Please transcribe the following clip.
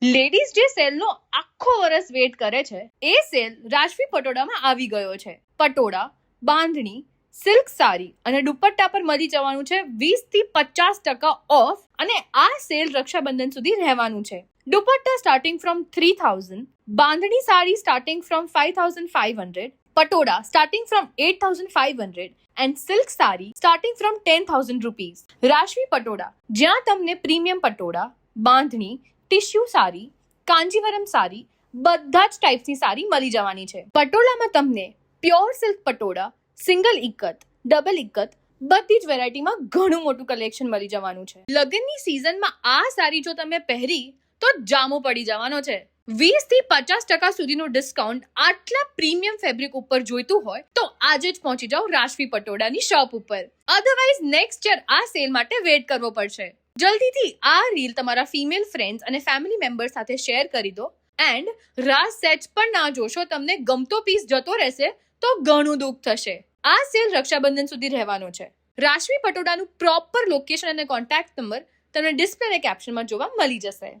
Ladies જે સેલનો આખો વર્ષ વેટ કરે છે એ સેલ રાજવી પટોળામાં આવી ગયો છે. પટોળા, બાંધણી, સિલ્ક સાડી અને દુપટ્ટા પર મળી જવાનું છે 20% ઓફ અને આ સેલ રક્ષાબંધન સુધી રહેવાનું છે. Dupatta starting from 3000, bandhani sari starting from 5500, patola starting from 8500 and silk saree starting from 10,000 rupees. રાજવી પટોળા, જ્યાં તમને પ્રીમિયમ પટોળા, બાંધણી, ટિશ્યુ સાડી, કાંજીવરમ સાડી બધા જ ટાઈપ્સની સાડી મળી જવાની છે. પટોળામાં તમને pure silk patola, single ikat, double ikat બધી જ વેરાયટીમાં ઘણું મોટું કલેક્શન મળી જવાનું છે. લગ્નની સિઝનમાં આ સાડી જો તમે પહેરી તો જામો પડી જવાનો છે. 20% સુધીનું ડિસ્કાઉન્ટ આટલા પ્રીમિયમ ફેબ્રિક ઉપર જોઈતું હોય તો આજે જ પહોંચી જાઓ રાજવી પટોળાની શોપ ઉપર. અધરવાઇઝ નેક્સ્ટ યર આ સેલ માટે વેટ કરવો પડશે. જલ્દીથી આ રીલ તમારા ફિમેલ ફ્રેન્ડ્સ અને ફેમિલી મેમ્બર સાથે શેર કરી દો એન્ડ રાહ સેચ પણ ના જોશો તમને ગમતો પીસ જતો રહેશે તો ઘણું દુઃખ થશે. આ સેલ રક્ષાબંધન સુધી રહેવાનો છે. રાજવી પટોળાનું પ્રોપર લોકેશન અને કોન્ટેક્ટ નંબર તમને ડિસ્પ્લે અને કેપ્શનમાં જોવા મળી જશે.